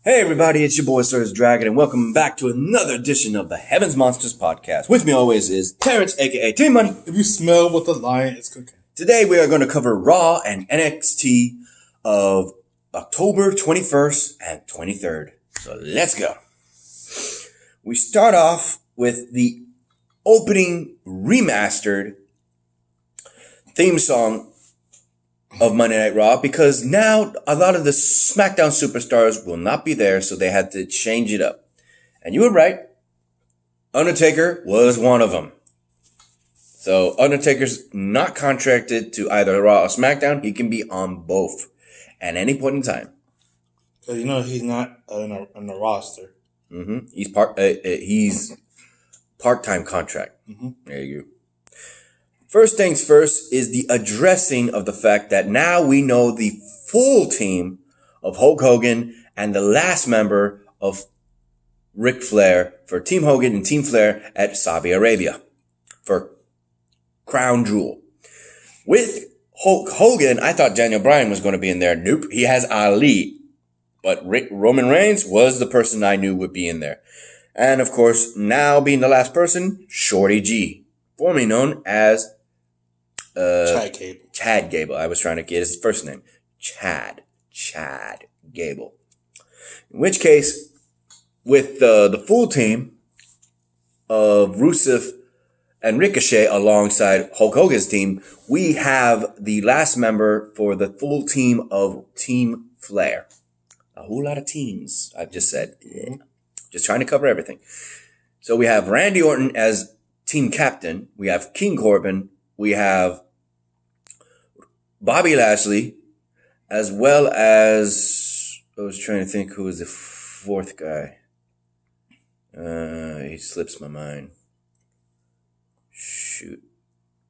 Hey everybody, it's your boy SergDragon, and welcome back to another edition of the Heavens Monsters podcast. With me always is Terrence, aka T-Money. If you smell what the lion is cooking. Today we are going to cover Raw and NXT of October 21st and 23rd. So let's go. We start off with the opening remastered theme song of Monday Night Raw, because now a lot of the SmackDown superstars will not be there, so they had to change it up. And you were right. Undertaker was one of them. So Undertaker's not contracted to either Raw or SmackDown. He can be on both at any point in time. Because he's not on the roster. Mm-hmm. He's part-time contract. Mm-hmm. There you go. First things first is the addressing of the fact that now we know the full team of Hulk Hogan and the last member of Ric Flair for Team Hogan and Team Flair at Saudi Arabia for Crown Jewel. With Hulk Hogan, I thought Daniel Bryan was going to be in there. Nope, he has Ali. But Roman Reigns was the person I knew would be in there. And of course, now being the last person, Shorty G, formerly known as Chad Gable. I was trying to get his first name. Chad Gable. In which case, with the full team of Rusev and Ricochet alongside Hulk Hogan's team, we have the last member for the full team of Team Flair. A whole lot of teams, I've just said. Yeah. Just trying to cover everything. So we have Randy Orton as team captain. We have King Corbin. We have Bobby Lashley, as well as, I was trying to think who was the fourth guy. He slips my mind. Shoot.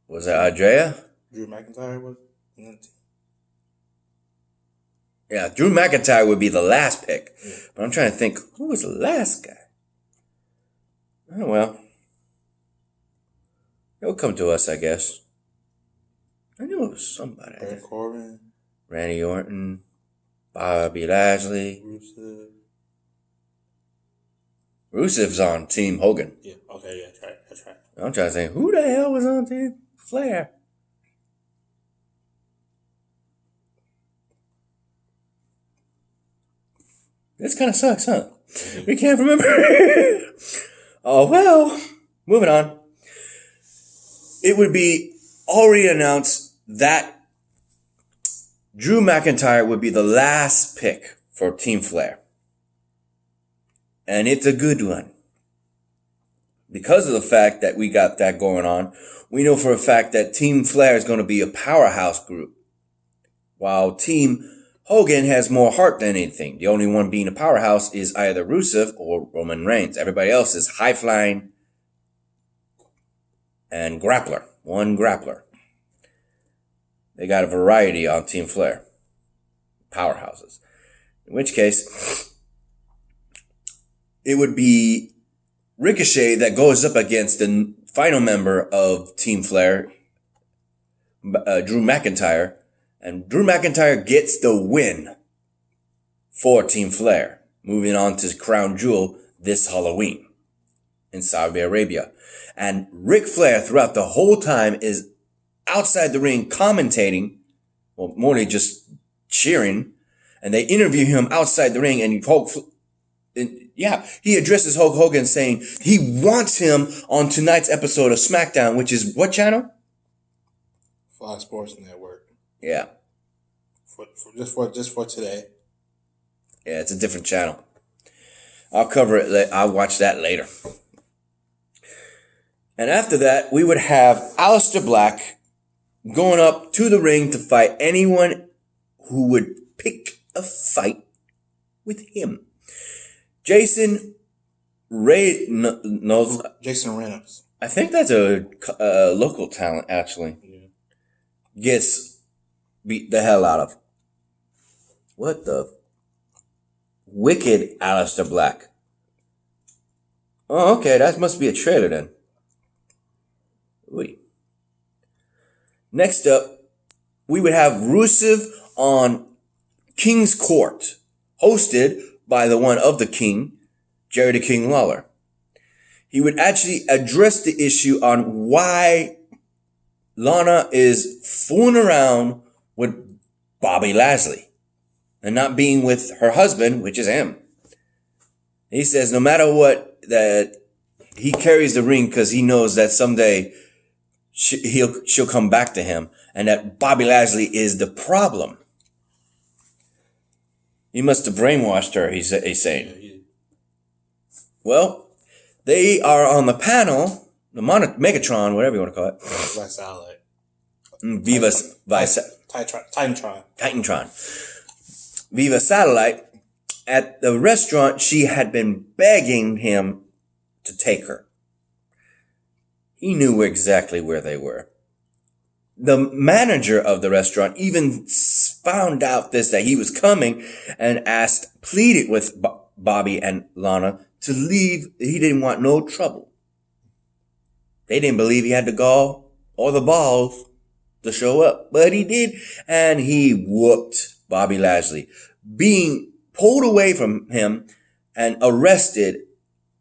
Was that Andrea? Drew McIntyre was in the team. Yeah, Drew McIntyre would be the last pick. Yeah. But I'm trying to think, who was the last guy? Oh, well. It'll come to us, I guess. I knew it was somebody. Baron Corbin. Randy Orton. Bobby Lashley. Rusev's on Team Hogan. Yeah, okay, yeah, that's right. I'm trying to think, who the hell was on Team Flair? This kind of sucks, huh? Mm-hmm. We can't remember. Oh, well, moving on. It would be already announced that Drew McIntyre would be the last pick for Team Flair. And it's a good one. Because of the fact that we got that going on, we know for a fact that Team Flair is going to be a powerhouse group, while Team Hogan has more heart than anything. The only one being a powerhouse is either Rusev or Roman Reigns. Everybody else is high-flying and grappler. One grappler. They got a variety on Team Flair. Powerhouses. In which case, it would be Ricochet that goes up against the final member of Team Flair, Drew McIntyre. And Drew McIntyre gets the win for Team Flair, moving on to Crown Jewel this Halloween in Saudi Arabia. And Ric Flair throughout the whole time is outside the ring commentating, well, more than just cheering. And they interview him outside the ring, and he addresses Hulk Hogan saying he wants him on tonight's episode of SmackDown, which is what channel? Fox Sports Network. Yeah. Just for today. Yeah, it's a different channel. I'll cover it. I'll watch that later. And after that, we would have Aleister Black going up to the ring to fight anyone who would pick a fight with him. Jason Reynolds. I think that's a local talent, actually. Yeah. Gets beat the hell out of. What the? Wicked Aleister Black. Oh, okay. That must be a trailer then. Wait. Next up, we would have Rusev on King's Court, hosted by the one of the King, Jerry the King Lawler. He would actually address the issue on why Lana is fooling around with Bobby Lashley and not being with her husband, which is him. He says no matter what, that he carries the ring because he knows that someday she'll come back to him, and that Bobby Lashley is the problem. He must have brainwashed her, he's saying. Well, they are on the panel, the Megatron, whatever you want to call it. By satellite. Titantron. Viva Satellite. At the restaurant, she had been begging him to take her. He knew exactly where they were. The manager of the restaurant even found out that he was coming and pleaded with Bobby and Lana to leave. He didn't want no trouble. They didn't believe he had the gall or the balls to show up, but he did, and he whooped Bobby Lashley. Being pulled away from him and arrested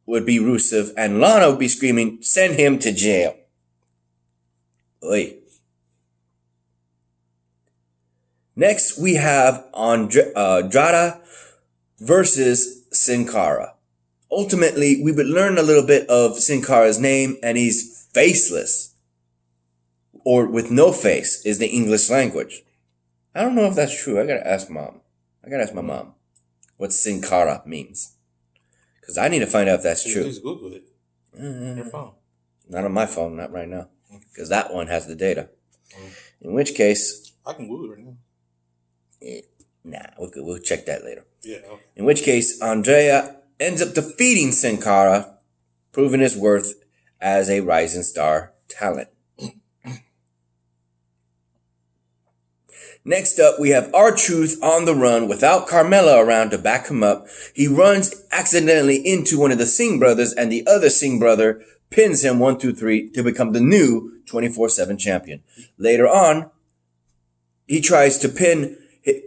would be Rusev, and Lana would be screaming, "Send him to jail." Oy. Next, we have Andrade versus Sin Cara. Ultimately, we would learn a little bit of Sin Cara's name, and he's faceless, or with no face is the English language. I don't know if that's true. I gotta ask Mom. I gotta ask my mom what Sin Cara means. Because I need to find out if that's true. Please Google it. On your phone. Not on my phone, not right now. Because that one has the data. In which case... I can Google it right now. We'll check that later. Yeah. Okay. In which case, Andrea ends up defeating Sin Cara, proving his worth as a rising star talent. Next up, we have R-Truth on the run without Carmella around to back him up. He runs accidentally into one of the Singh brothers, and the other Singh brother pins him 1, 2, 3 to become the new 24/7 champion. Later on, he tries to pin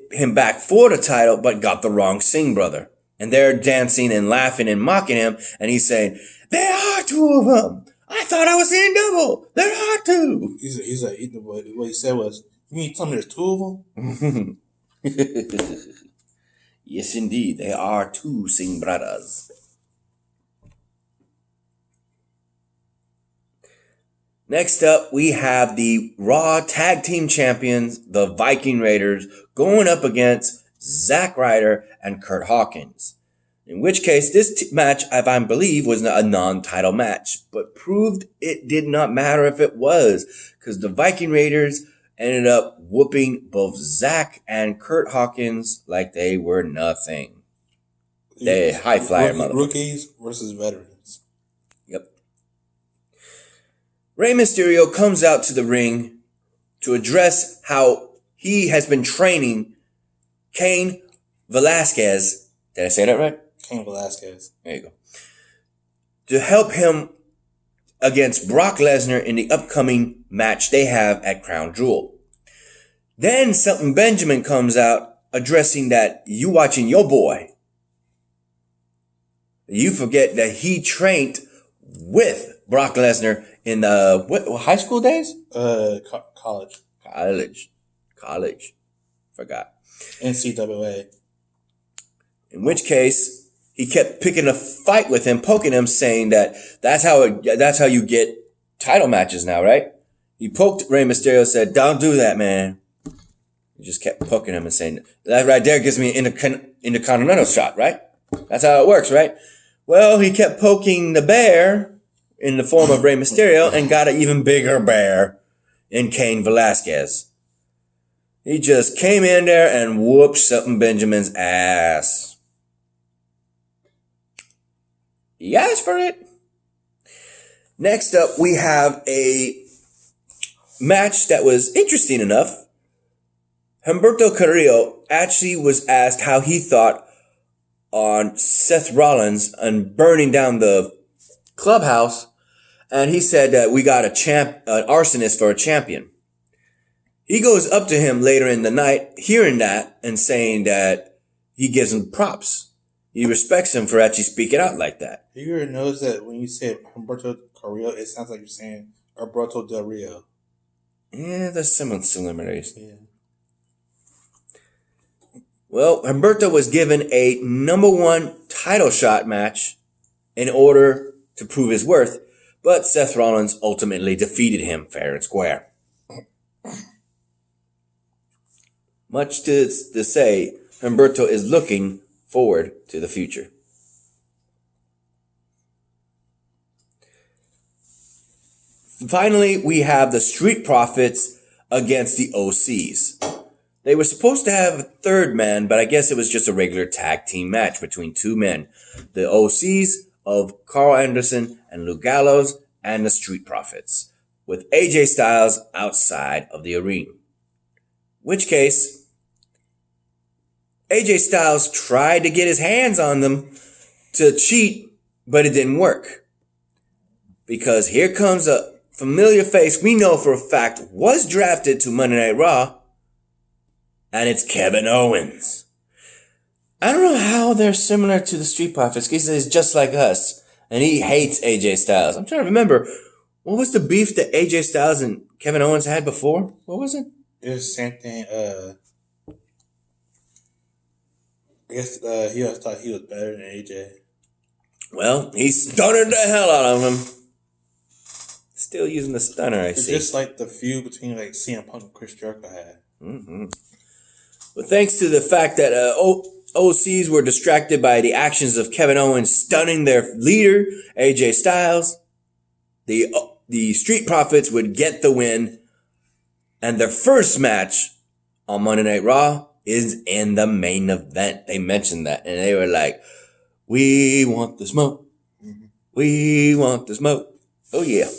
him back for the title, but got the wrong Singh brother. And they're dancing and laughing and mocking him, and he's saying, "There are two of them. I thought I was seeing double. There are two." He's like, what he said was, "You mean tell me there's two of them?" Yes, indeed. There are two Singh brothers. Next up, we have the Raw Tag Team Champions, the Viking Raiders, going up against Zack Ryder and Kurt Hawkins. In which case, this match, I believe, was a non-title match, but proved it did not matter if it was, because the Viking Raiders ended up whooping both Zack and Kurt Hawkins like they were nothing. They high flyer motherfuckers. Rookies versus veterans. Yep. Rey Mysterio comes out to the ring to address how he has been training Cain Velasquez. Did I say that right? Cain Velasquez. There you go. To help him against Brock Lesnar in the upcoming match they have at Crown Jewel. Then Shelton Benjamin comes out addressing that you watching your boy. You forget that he trained with Brock Lesnar in the high school days? College. Forgot. NCAA. In which case, he kept picking a fight with him, poking him, saying that that's how you get title matches now, right? He poked Rey Mysterio, said, "Don't do that, man." He just kept poking him and saying, "That right there gives me an intercontinental shot, right? That's how it works, right?" Well, he kept poking the bear in the form of Rey Mysterio and got an even bigger bear in Cain Velasquez. He just came in there and whooped Shelton Benjamin's ass. He asked for it. Next up, we have a match that was interesting enough. Humberto Carrillo actually was asked how he thought on Seth Rollins and burning down the clubhouse, and he said that we got an arsonist for a champion. He goes up to him later in the night, hearing that and saying that he gives him props. he respects him for actually speaking out like that. You already knows that when you say Humberto Carrillo, it sounds like you're saying Alberto Del Rio. Yeah, there's some similarities. Yeah. Well, Humberto was given a #1 title shot match in order to prove his worth, but Seth Rollins ultimately defeated him fair and square. Much to say, Humberto is looking forward to the future. Finally, we have the Street Profits against the OCs. They were supposed to have a third man, but I guess it was just a regular tag team match between two men. The OCs of Carl Anderson and Luke Gallows and the Street Profits, with AJ Styles outside of the arena. Which case, AJ Styles tried to get his hands on them to cheat, but it didn't work. Because here comes a familiar face we know for a fact was drafted to Monday Night Raw, and it's Kevin Owens. I don't know how they're similar to the Street Profits, because he's just like us, and he hates AJ Styles. I'm trying to remember, what was the beef that AJ Styles and Kevin Owens had before? What was it? It was the same thing. I guess he always thought he was better than AJ. Well, he stunnered the hell out of him. Still using the stunner, I see. It's just like the feud between like CM Punk and Chris Jericho had. Mm-hmm. But thanks to the fact that OCs were distracted by the actions of Kevin Owens stunning their leader, AJ Styles, the Street Profits would get the win, and their first match on Monday Night Raw is in the main event. They mentioned that, and they were like, "We want the smoke. We want the smoke. Oh yeah."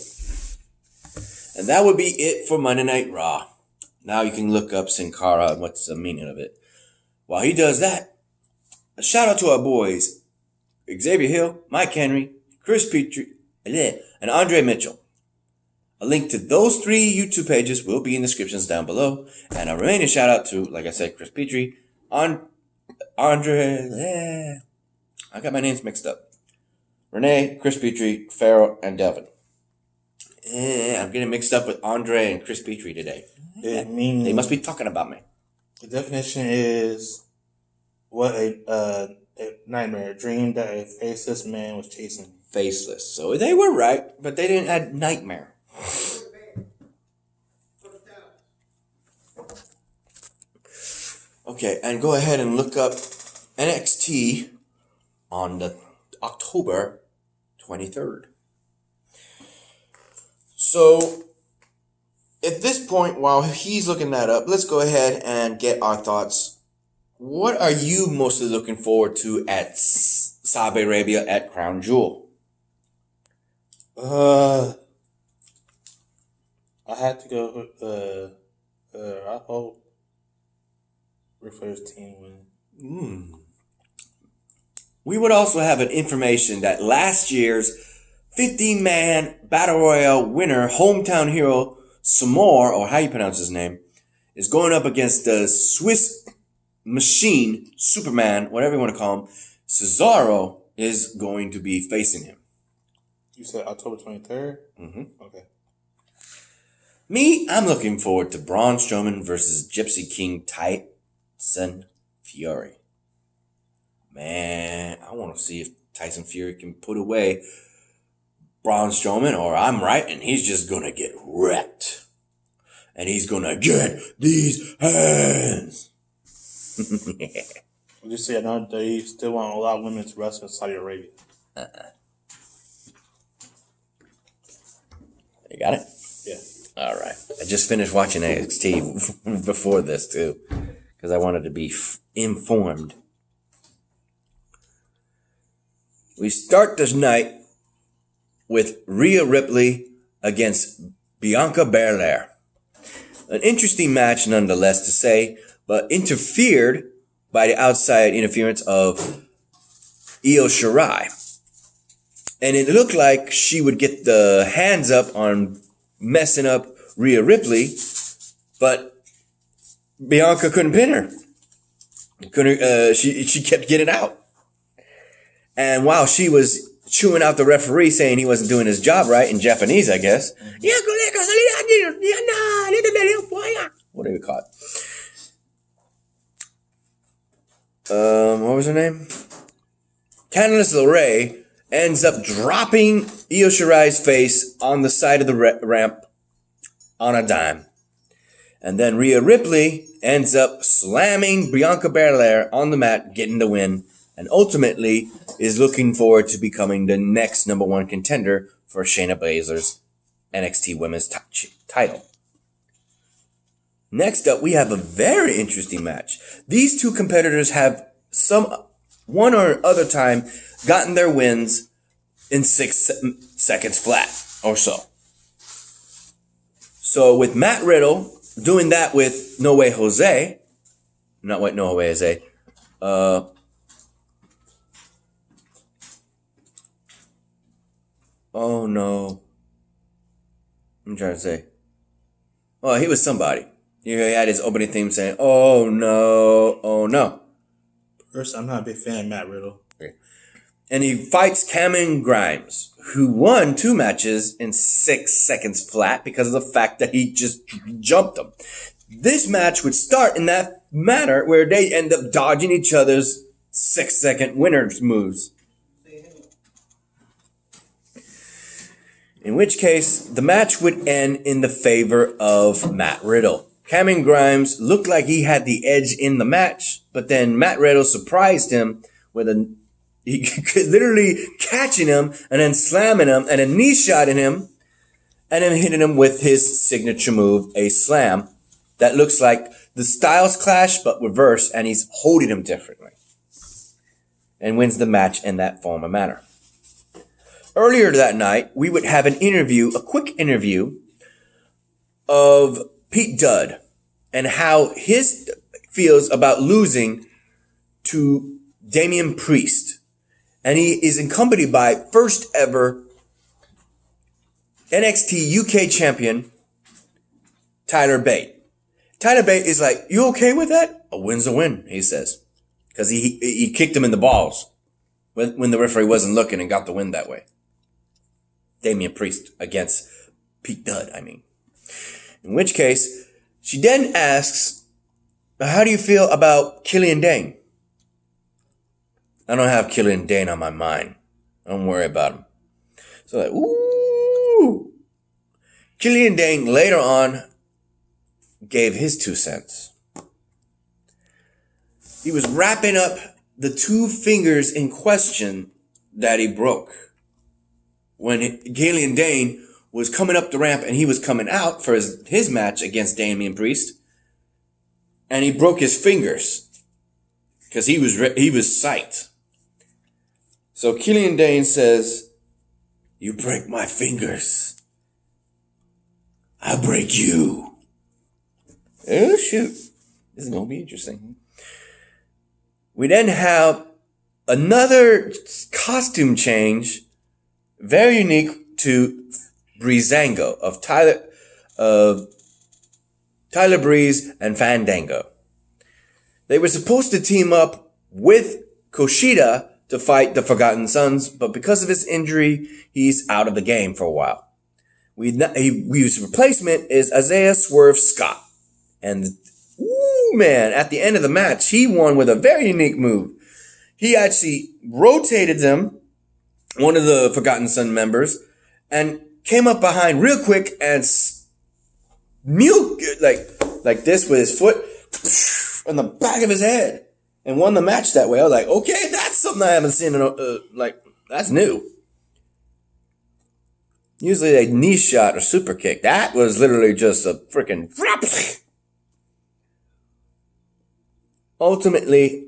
And that would be it for Monday Night Raw. Now you can look up Sin Cara and what's the meaning of it. While he does that, a shout out to our boys, Xavier Hill, Mike Henry, Chris Petrie, and Andre Mitchell. A link to those 3 YouTube pages will be in the descriptions down below. And a remaining shout out to, like I said, Chris Petrie, Andre, I got my names mixed up. Renee, Chris Petrie, Farrell, and Delvin. I'm getting mixed up with Andre and Chris Petrie today. They must be talking about me. The definition is what a nightmare, a dream that a faceless man was chasing. Faceless. So they were right, but they didn't add nightmare. Okay, and go ahead and look up NXT on the October 23rd. So, at this point, while he's looking that up, let's go ahead and get our thoughts. What are you mostly looking forward to at Saudi Arabia at Crown Jewel? I had to go with, I hope Ric Flair's team wins. We would also have an information that last year's 50-man Battle Royale winner, hometown hero, Samor, or how you pronounce his name, is going up against the Swiss machine, Superman, whatever you want to call him. Cesaro is going to be facing him. You said October 23rd? Mm-hmm. Okay. Me, I'm looking forward to Braun Strowman versus Gypsy King Tyson Fury. Man, I want to see if Tyson Fury can put away Braun Strowman, or I'm right, and he's just going to get wrecked. And he's going to get these hands. We'll just say I know they still want a lot of women to wrestle in Saudi Arabia. You got it? Yeah. All right. I just finished watching NXT before this, too, because I wanted to be informed. We start this night with Rhea Ripley against Bianca Belair. An interesting match nonetheless to say, but interfered by the outside interference of Io Shirai. And it looked like she would get the hands up on messing up Rhea Ripley, but Bianca couldn't pin her. She kept getting out. And while she was chewing out the referee saying he wasn't doing his job right in Japanese, I guess. Whatever you call it. What was her name? Candice LeRae ends up dropping Io Shirai's face on the side of the ramp on a dime. And then Rhea Ripley ends up slamming Bianca Belair on the mat, getting the win, and ultimately is looking forward to becoming the next number one contender for Shayna Baszler's NXT Women's title. Next up, we have a very interesting match. These two competitors have one or other time gotten their wins in 6 seconds flat or so. So with Matt Riddle doing that with No Way Jose, oh no. I'm trying to say. Oh, he was somebody. He had his opening theme saying, oh no, oh no. First, I'm not a big fan of Matt Riddle. And he fights Cameron Grimes, who won 2 matches in 6 seconds flat because of the fact that he just jumped him. This match would start in that manner where they end up dodging each other's 6-second winners moves. In which case, the match would end in the favor of Matt Riddle. Cameron Grimes looked like he had the edge in the match, but then Matt Riddle surprised him with literally catching him and then slamming him and then knee shotting him and then hitting him with his signature move, a slam that looks like the Styles Clash but reverse, and he's holding him differently and wins the match in that form of manner. Earlier that night, we would have a quick interview of Pete Dunne and how his feels about losing to Damian Priest. And he is accompanied by first ever NXT UK champion, Tyler Bate. Tyler Bate is like, you okay with that? A win's a win, he says. Because he kicked him in the balls when the referee wasn't looking and got the win that way. Damian Priest against Pete Dunne, I mean. In which case, she then asks, how do you feel about Killian Dane? I don't have Killian Dane on my mind. Don't worry about him. So like, ooh. Killian Dane later on gave his 2 cents. He was wrapping up the 2 fingers in question that he broke. When Killian Dane was coming up the ramp and he was coming out for his match against Damian Priest, and he broke his fingers because he was psyched. So Killian Dane says, you break my fingers, I break you. Oh shoot, this is going to be interesting. We then have another costume change, very unique to Breezango of Tyler Breeze and Fandango. They were supposed to team up with Kushida to fight the Forgotten Sons, but because of his injury, he's out of the game for a while. His replacement is Isaiah Swerve Scott. And, at the end of the match, he won with a very unique move. He actually rotated them, one of the Forgotten Son members, and came up behind real quick and like this with his foot on the back of his head and won the match that way. I was like, okay, that's something I haven't seen. That's new. Usually a knee shot or super kick. That was literally just a freaking. Ultimately,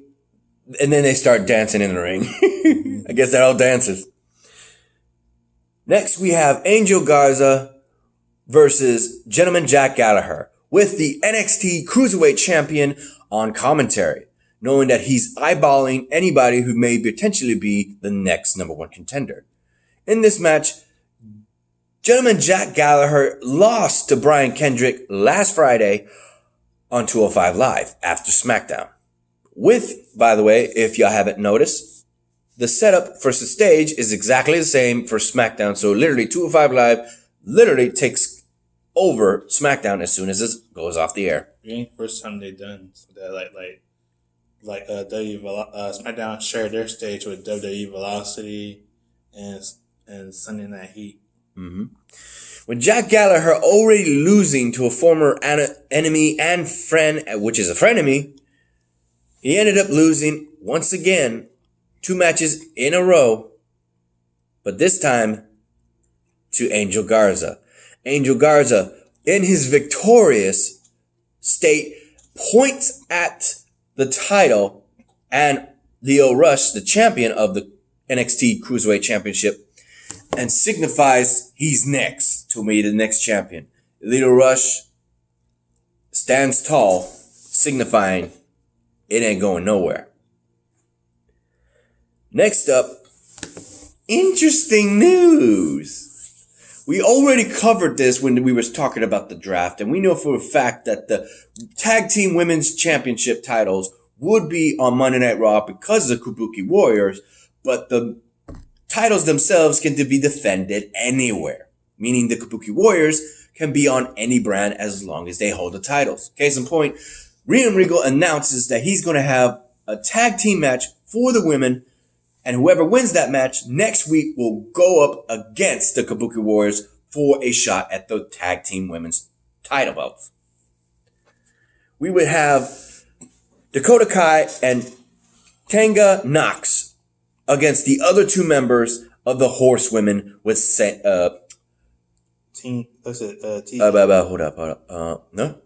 and then they start dancing in the ring. I guess they're all dancers. Next, we have Angel Garza versus Gentleman Jack Gallagher with the NXT Cruiserweight Champion on commentary, knowing that he's eyeballing anybody who may potentially be the next number one contender. In this match, Gentleman Jack Gallagher lost to Brian Kendrick last Friday on 205 Live after SmackDown. With, by the way, if y'all haven't noticed, the setup for the stage is exactly the same for SmackDown. So literally 205 Live literally takes over SmackDown as soon as it goes off the air. It ain't the first time they done that. SmackDown shared their stage with WWE Velocity and Sunday Night Heat. Mm-hmm. With Jack Gallagher already losing to a former enemy and friend, which is a frenemy, he ended up losing once again 2 matches in a row, but this time to Angel Garza. Angel Garza, in his victorious state, points at the title and Lio Rush, the champion of the NXT Cruiserweight Championship, and signifies he's next to be the next champion. Lio Rush stands tall, signifying it ain't going nowhere. Next up, interesting news. We already covered this when we was talking about the draft, and we know for a fact that the Tag Team Women's Championship titles would be on Monday Night Raw because of the Kabuki Warriors, but the titles themselves can be defended anywhere, meaning the Kabuki Warriors can be on any brand as long as they hold the titles. Case in point, Rhea Regal announces that he's going to have a tag team match for the women, and whoever wins that match next week will go up against the Kabuki Warriors for a shot at the Tag Team Women's title belts. We would have Dakota Kai and Tanga Nox against the other 2 members of the Horsewomen with Tegan. Hold up. No?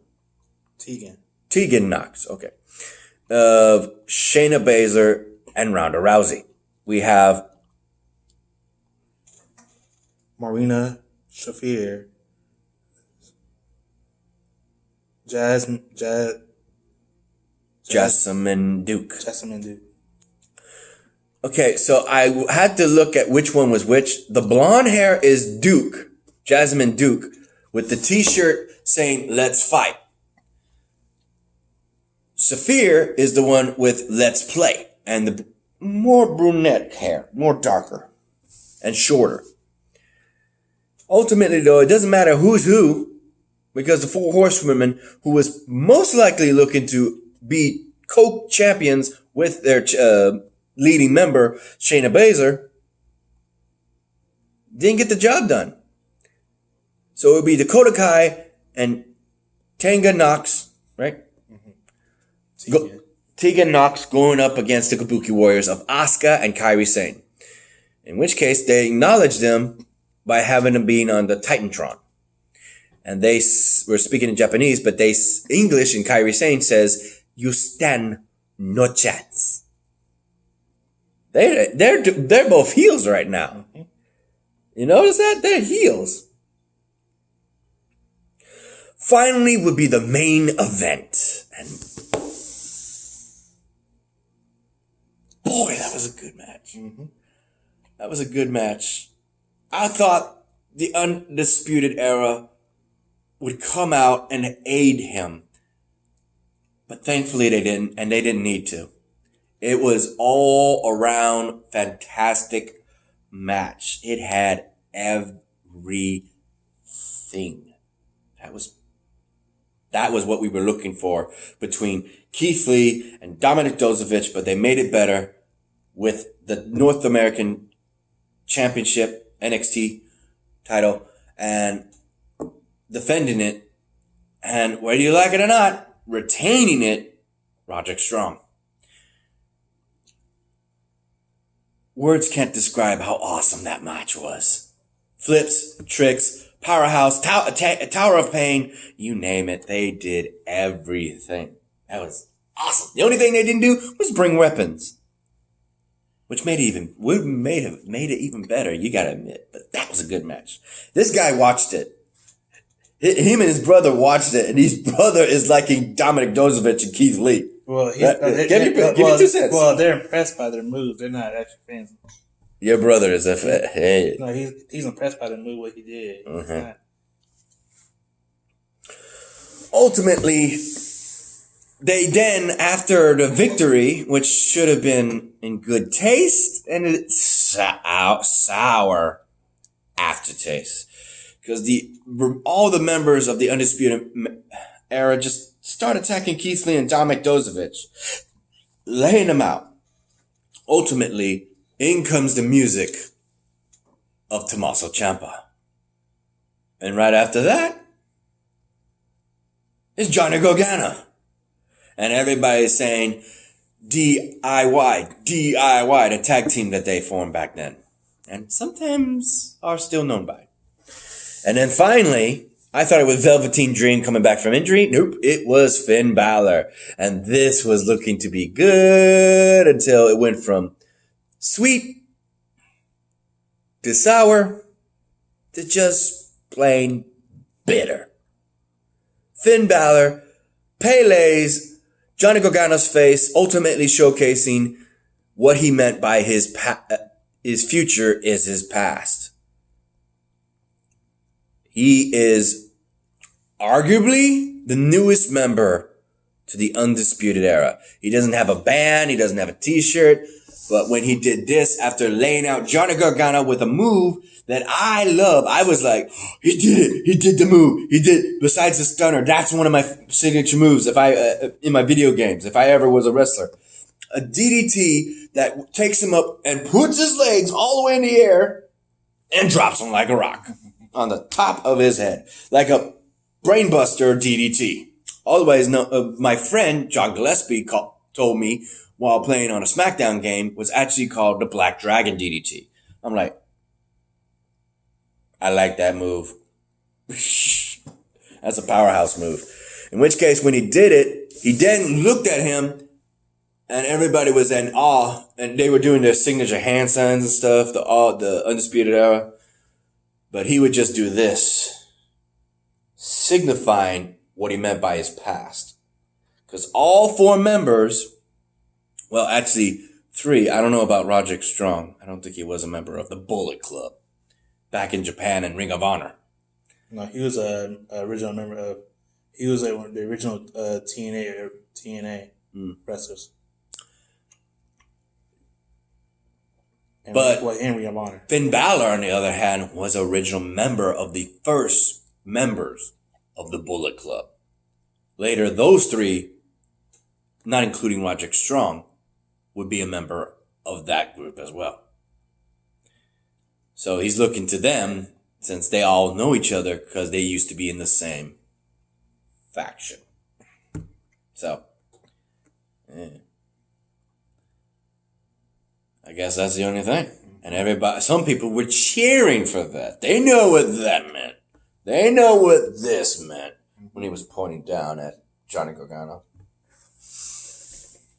Tegan Nox, okay. Shayna Baszler and Ronda Rousey. We have Marina Shafir, Jasmine Duke. Okay, so I had to look at which one was which. The blonde hair is Duke, Jasmine Duke, with the t-shirt saying, "Let's fight." Saphir is the one with "Let's play," and the more brunette hair, more darker and shorter. Ultimately, though, it doesn't matter who's who, because the 4 horsewomen, who was most likely looking to be co-champions with their leading member, Shayna Baszler, didn't get the job done. So it would be Dakota Kai and Tanga Nox, right? Mm-hmm. Tegan Nox going up against the Kabuki Warriors of Asuka and Kairi Sane. In which case, they acknowledge them by having them being on the Titantron. And they were speaking in Japanese, but they English, and Kairi Sane says, "You stand no chance." They're both heels right now. Mm-hmm. You notice that? They're heels. Finally would be the main event. And boy, that was a good match. Mm-hmm. That was a good match. I thought the Undisputed Era would come out and aid him. But thankfully they didn't, and they didn't need to. It was all around fantastic match. It had everything. That was what we were looking for between Keith Lee and Dominic Dozovich, but they made it better with the North American Championship NXT title and defending it, and whether you like it or not, retaining it, Roderick Strong. Words can't describe how awesome that match was. Flips, tricks, powerhouse, Tower of Pain, you name it, they did everything. That was awesome. The only thing they didn't do was bring weapons, which made it even better, you gotta admit. But that was a good match. This guy watched it. Him and his brother watched it, and his brother is liking Dominic Dozovich and Keith Lee. Well, give me 2 cents. Well, they're impressed by their moves. They're not actually fans. Your brother is a fan. Hey. No, he's impressed by the move, what he did. Mm-hmm. Ultimately, They then, after the victory, which should have been in good taste, and it's sour aftertaste. Because all the members of the Undisputed Era just start attacking Keith Lee and Dominic Dozovic, laying them out. Ultimately, in comes the music of Tommaso Ciampa. And right after that is Johnny Gargano. And everybody's saying DIY, the tag team that they formed back then. And sometimes are still known by. And then finally, I thought it was Velveteen Dream coming back from injury. Nope, it was Finn Balor. And this was looking to be good until it went from sweet to sour to just plain bitter. Finn Balor Pele's Johnny Gargano's face, ultimately showcasing what he meant by his future is his past. He is arguably the newest member to the Undisputed Era. He doesn't have a band, he doesn't have a t-shirt, but when he did this after laying out Johnny Gargano with a move that I love, I was like, he did it. He did the move. He did, besides the stunner, that's one of my signature moves in my video games, if I ever was a wrestler. A DDT that takes him up and puts his legs all the way in the air and drops him like a rock on the top of his head, like a brainbuster DDT. Otherwise, my friend John Gillespie told me while playing on a SmackDown game was actually called the Black Dragon DDT. I'm like, I like that move. That's a powerhouse move. In which case, when he did it, he then looked at him and everybody was in awe and they were doing their signature hand signs and stuff, the Undisputed Era. But he would just do this, signifying what he meant by his past. Because all four members, well, actually 3, I don't know about Roderick Strong. I don't think he was a member of the Bullet Club back in Japan and Ring of Honor. No, he was an original member of. He was one of the original TNA wrestlers. And but in Ring of Honor. Finn Balor, on the other hand, was an original member of the first members of the Bullet Club. Later, those 3, not including Roderick Strong, would be a member of that group as well. So he's looking to them, since they all know each other, because they used to be in the same faction. So, I guess that's the only thing. And some people were cheering for that. They know what that meant. They know what this meant when he was pointing down at Johnny Gargano.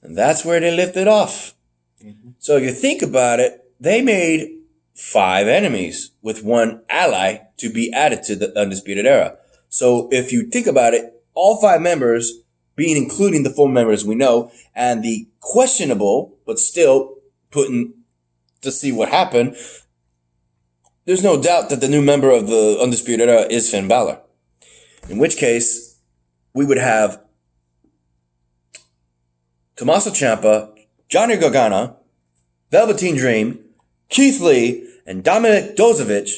And that's where they lifted off. Mm-hmm. So if you think about it, they made 5 enemies with 1 ally to be added to the Undisputed Era. So if you think about it, all 5 members, being including the 4 members we know, and the questionable, but still putting to see what happened, there's no doubt that the new member of the Undisputed Era is Finn Balor. In which case, we would have Tommaso Ciampa, Johnny Gargano, Velveteen Dream, Keith Lee, and Dominic Dozovic.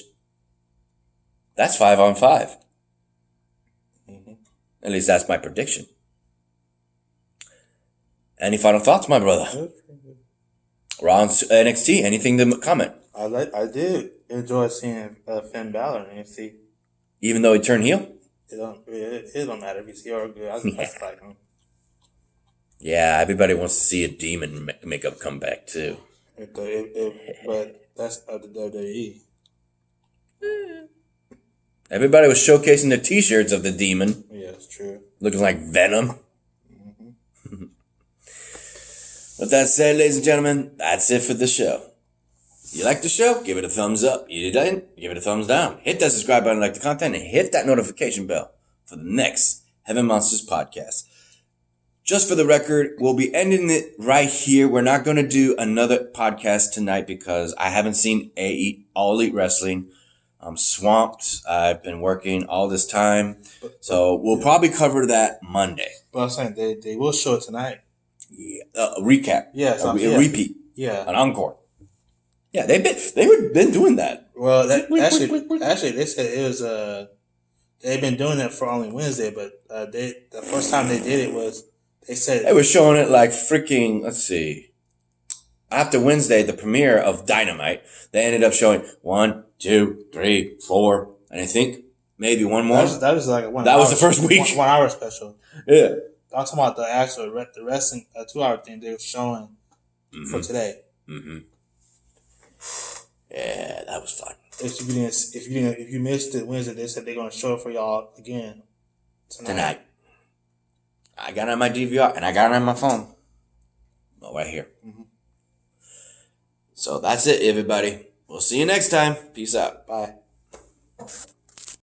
That's 5 on 5. Mm-hmm. At least that's my prediction. Any final thoughts, my brother? Raw and NXT, anything to comment? I did enjoy seeing Finn Balor in NXT. Even though he turned heel? It don't matter if he's heel or good. I like him. Yeah, everybody wants to see a demon make a comeback too. But that's the WWE. Everybody was showcasing their t-shirts of the demon. Yeah, it's true. Looking like Venom. Mm-hmm. With that said, ladies and gentlemen, that's it for the show. You like the show? Give it a thumbs up. You didn't? Give it a thumbs down. Hit that subscribe button, like the content, and hit that notification bell for the next Heaven Monsters podcast. Just for the record, we'll be ending it right here. We're not going to do another podcast tonight because I haven't seen All Elite Wrestling. I'm swamped. I've been working all this time. So we'll probably cover that Monday. But I'm saying they will show it tonight. Yeah. A recap. Yeah. A repeat. Yeah. An encore. Yeah, they've been doing that. Well, actually, they said it was they've been doing it for only Wednesday, but the first time they did it was they said they were showing it like freaking. Let's see. After Wednesday, the premiere of Dynamite, they ended up showing 1, 2, 3, 4, and I think maybe one more. That was like a 1 That hour, was the first week. 1 hour special. Yeah. I'm talking about the actual the wrestling 2 hour thing they were showing for today. Mm-hmm. Yeah, that was fun. If you missed it Wednesday, they said they're gonna show it for y'all again tonight. I got it on my DVR and I got it on my phone. Oh, right here. Mm-hmm. So that's it, everybody. We'll see you next time. Peace out. Bye.